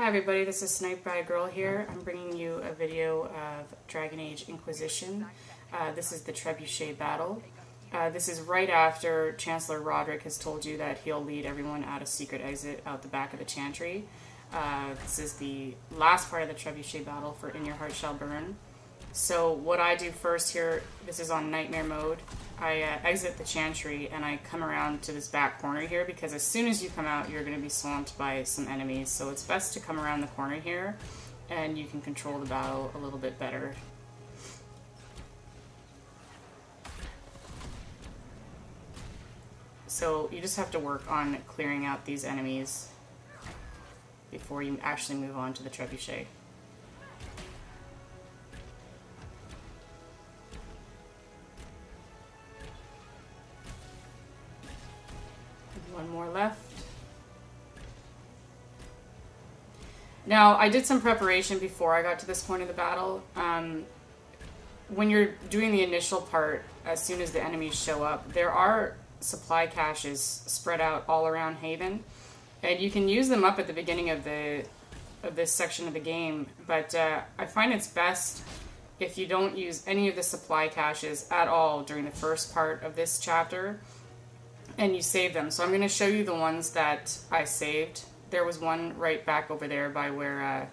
Hi everybody, this is Snipe by a Girl here. I'm bringing you a video of Dragon Age Inquisition. This is the Trebuchet battle. This is right after Chancellor Roderick has told you that he'll lead everyone out a secret exit out the back of the Chantry. This is the last part of the Trebuchet battle for In Your Heart Shall Burn. So what I do first here, this is on Nightmare mode. I exit the Chantry and I come around to this back corner here because as soon as you come out you're going to be swamped by some enemies. So it's best to come around the corner here and you can control the battle a little bit better. So you just have to work on clearing out these enemies before you actually move on to the Trebuchet. One more left. Now, I did some preparation before I got to this point of the battle. When you're doing the initial part, as soon as the enemies show up, there are supply caches spread out all around Haven, and you can use them up at the beginning of this section of the game, but I find it's best if you don't use any of the supply caches at all during the first part of this chapter, and you save them. So I'm going to show you the ones that I saved. There was one right back over there by where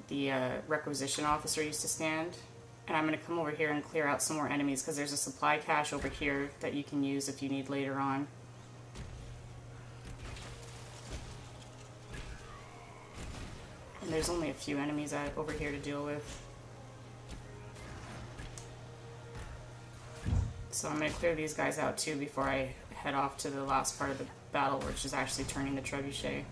the requisition officer used to stand. And I'm going to come over here and clear out some more enemies because there's a supply cache over here that you can use if you need later on. And there's only a few enemies over here to deal with. So I'm going to clear these guys out too before I head off to the last part of the battle, which is actually turning the Trebuchet.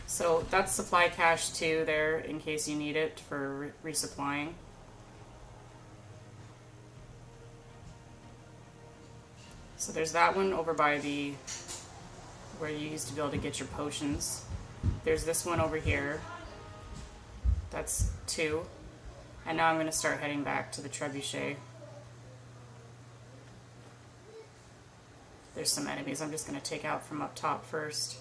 So that's supply cache 2 there in case you need it for resupplying. So there's that one over by where you used to be able to get your potions. There's this one over here. That's 2. And now I'm going to start heading back to the Trebuchet. There's some enemies I'm just going to take out from up top first.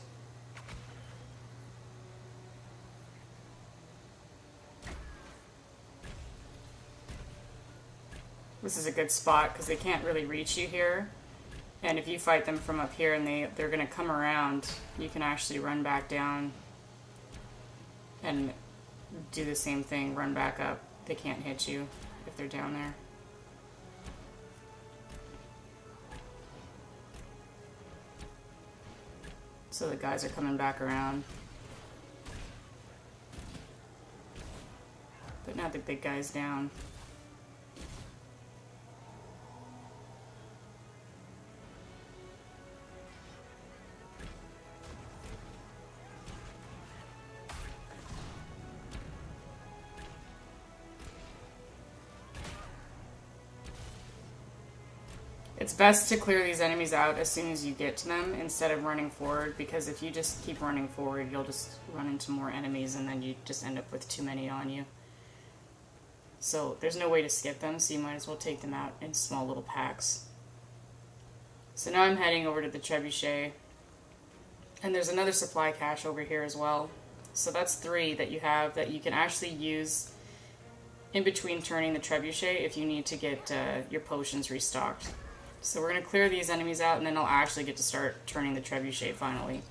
This is a good spot because they can't really reach you here. And if you fight them from up here and they're going to come around, you can actually run back down and do the same thing, run back up. They can't hit you if they're down there. So the guys are coming back around. But now the big guy's down. It's best to clear these enemies out as soon as you get to them instead of running forward, because if you just keep running forward, you'll just run into more enemies and then you just end up with too many on you. So there's no way to skip them, so you might as well take them out in small little packs. So now I'm heading over to the Trebuchet, and there's another supply cache over here as well. So that's 3 that you have that you can actually use in between turning the Trebuchet if you need to get your potions restocked. So we're going to clear these enemies out, and then I'll actually get to start turning the Trebuchet finally.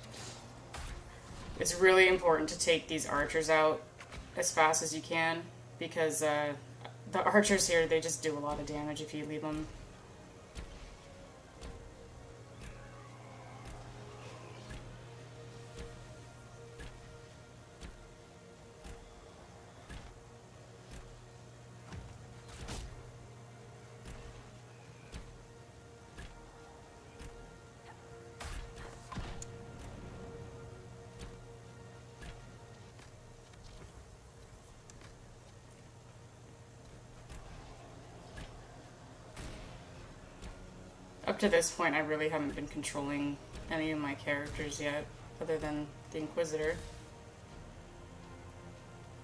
It's really important to take these archers out as fast as you can, because the archers here, they just do a lot of damage if you leave them. Up to this point, I really haven't been controlling any of my characters yet, other than the Inquisitor.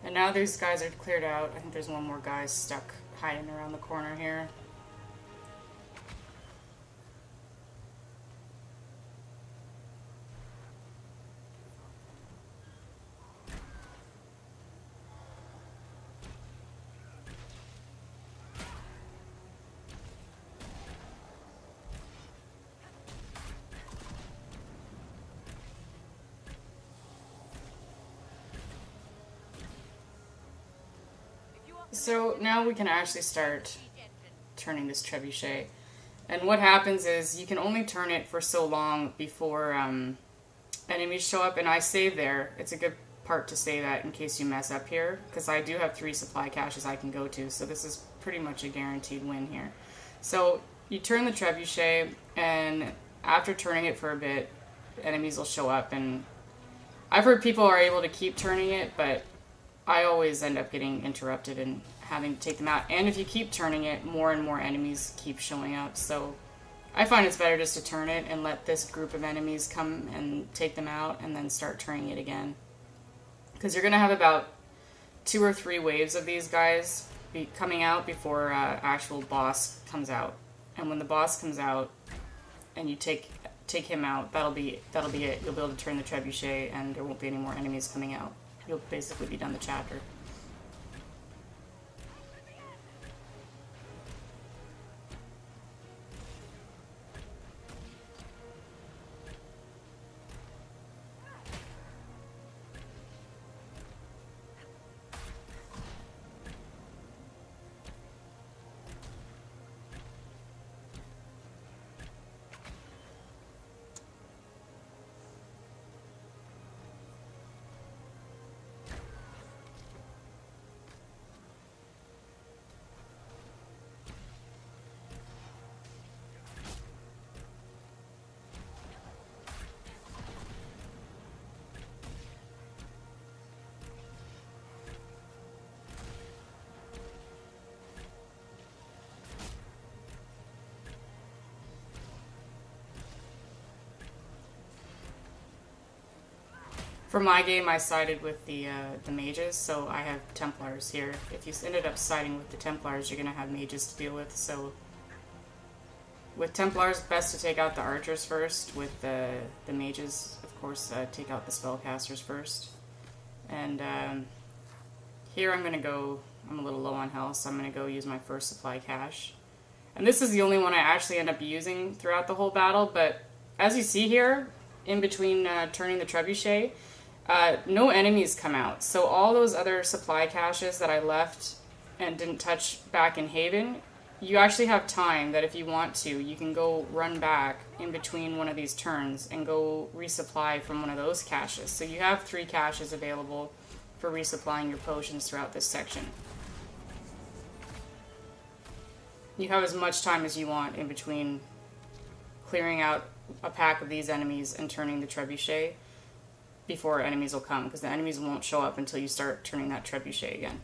And now these guys are cleared out. I think there's one more guy stuck hiding around the corner here. So now we can actually start turning this trebuchet. And what happens is you can only turn it for so long before enemies show up. And I save there. It's a good part to say that in case you mess up here, because I do have 3 supply caches I can go to. So this is pretty much a guaranteed win here. So you turn the trebuchet, and after turning it for a bit, enemies will show up. And I've heard people are able to keep turning it, but I always end up getting interrupted and having to take them out. And if you keep turning it, more and more enemies keep showing up. So I find it's better just to turn it and let this group of enemies come and take them out, and then start turning it again. Because you're going to have about 2 or 3 waves of these guys coming out before actual boss comes out. And when the boss comes out and you take him out, that'll be it. You'll be able to turn the trebuchet, and there won't be any more enemies coming out. You'll basically be done the chapter. For my game, I sided with the mages, so I have Templars here. If you ended up siding with the Templars, you're going to have mages to deal with, so with Templars, best to take out the archers first. With the mages, of course, take out the spellcasters first. And here I'm going to go, I'm a little low on health, so I'm going to go use my first supply cache. And this is the only one I actually end up using throughout the whole battle, but as you see here, in between turning the trebuchet, no enemies come out. So all those other supply caches that I left and didn't touch back in Haven, you actually have time that if you want to, you can go run back in between one of these turns and go resupply from one of those caches. So you have 3 caches available for resupplying your potions throughout this section. You have as much time as you want in between clearing out a pack of these enemies and turning the trebuchet before enemies will come, because the enemies won't show up until you start turning that trebuchet again.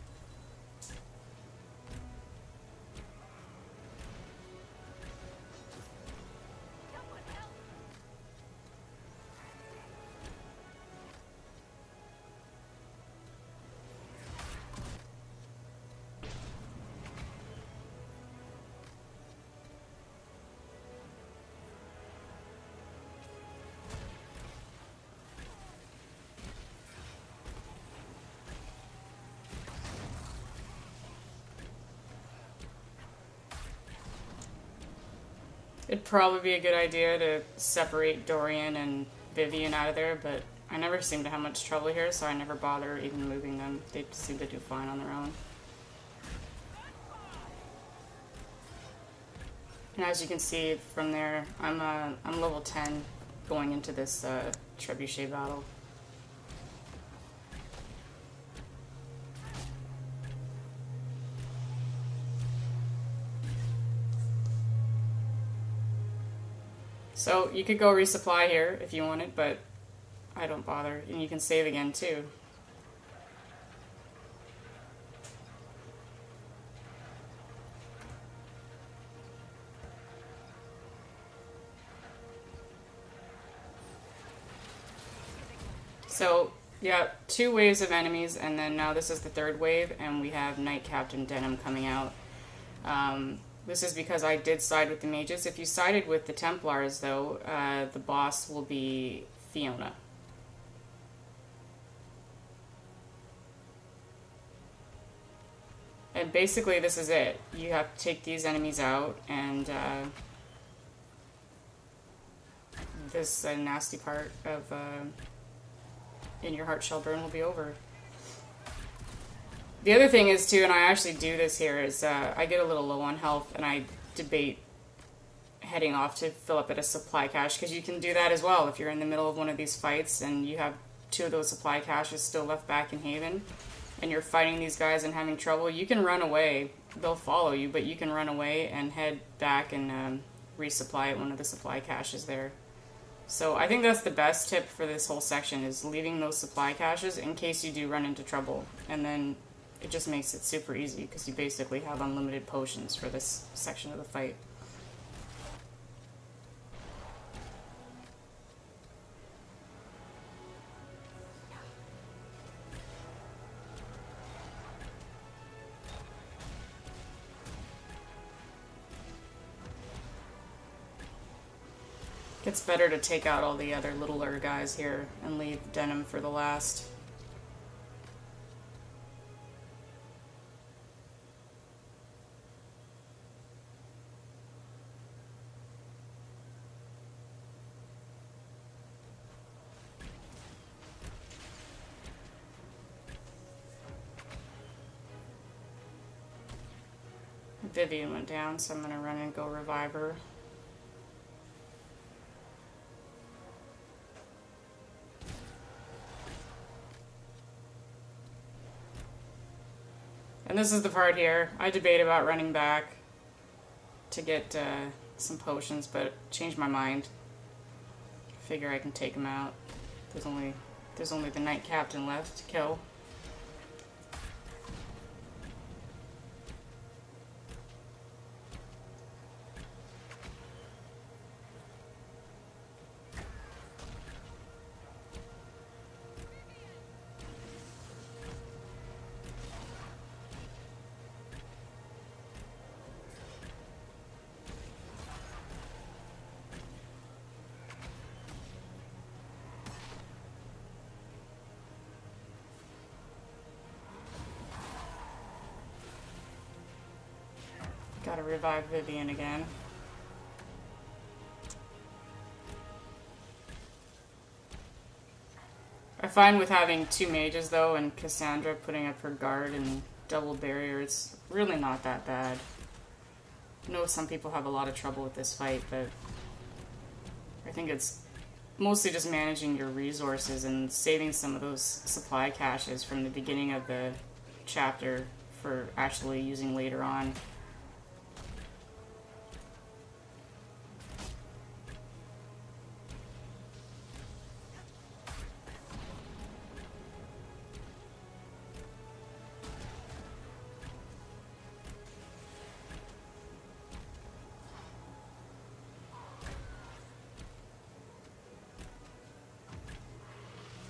It'd probably be a good idea to separate Dorian and Vivian out of there, but I never seem to have much trouble here, so I never bother even moving them. They seem to do fine on their own. And as you can see from there, I'm level 10 going into this trebuchet battle. So you could go resupply here if you wanted, but I don't bother. And you can save again too. So Yeah, 2 waves of enemies, and then now this is the 3rd wave, and we have Knight Captain Denim coming out. This is because I did side with the mages. If you sided with the Templars, though, the boss will be Fiona. And basically this is it. You have to take these enemies out, and this nasty part of In Your Heart Shall Burn will be over. The other thing is, too, and I actually do this here, is I get a little low on health, and I debate heading off to fill up at a supply cache, because you can do that as well if you're in the middle of one of these fights and you have 2 of those supply caches still left back in Haven, and you're fighting these guys and having trouble. You can run away. They'll follow you, but you can run away and head back and resupply at one of the supply caches there. So I think that's the best tip for this whole section, is leaving those supply caches in case you do run into trouble. And then it just makes it super easy because you basically have unlimited potions for this section of the fight. It's better to take out all the other littler guys here and leave Denim for the last. Vivian went down, so I'm going to run and go revive her. And this is the part here. I debate about running back to get some potions, but changed my mind. Figure I can take him out. There's only the Knight Captain left to kill. Gotta revive Vivian again. I find with having 2 mages though, and Cassandra putting up her guard and double barrier, it's really not that bad. I know some people have a lot of trouble with this fight, but I think it's mostly just managing your resources and saving some of those supply caches from the beginning of the chapter for actually using later on.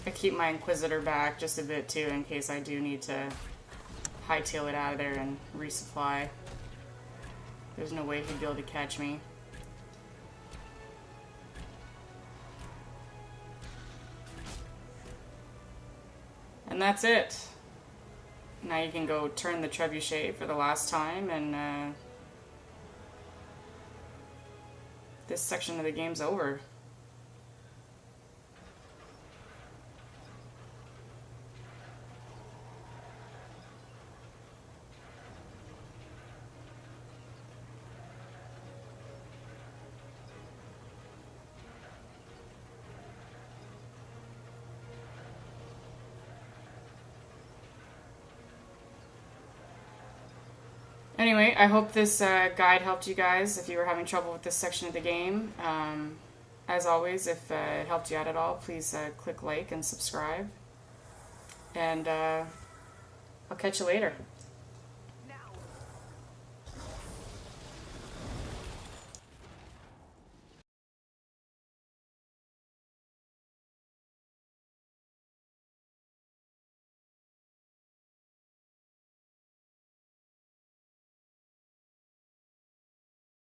I keep my Inquisitor back just a bit too in case I do need to hightail it out of there and resupply. There's no way he'd be able to catch me. And that's it. Now you can go turn the Trebuchet for the last time, and this section of the game's over. Anyway, I hope this guide helped you guys if you were having trouble with this section of the game. As always, if it helped you out at all, please click like and subscribe. And I'll catch you later.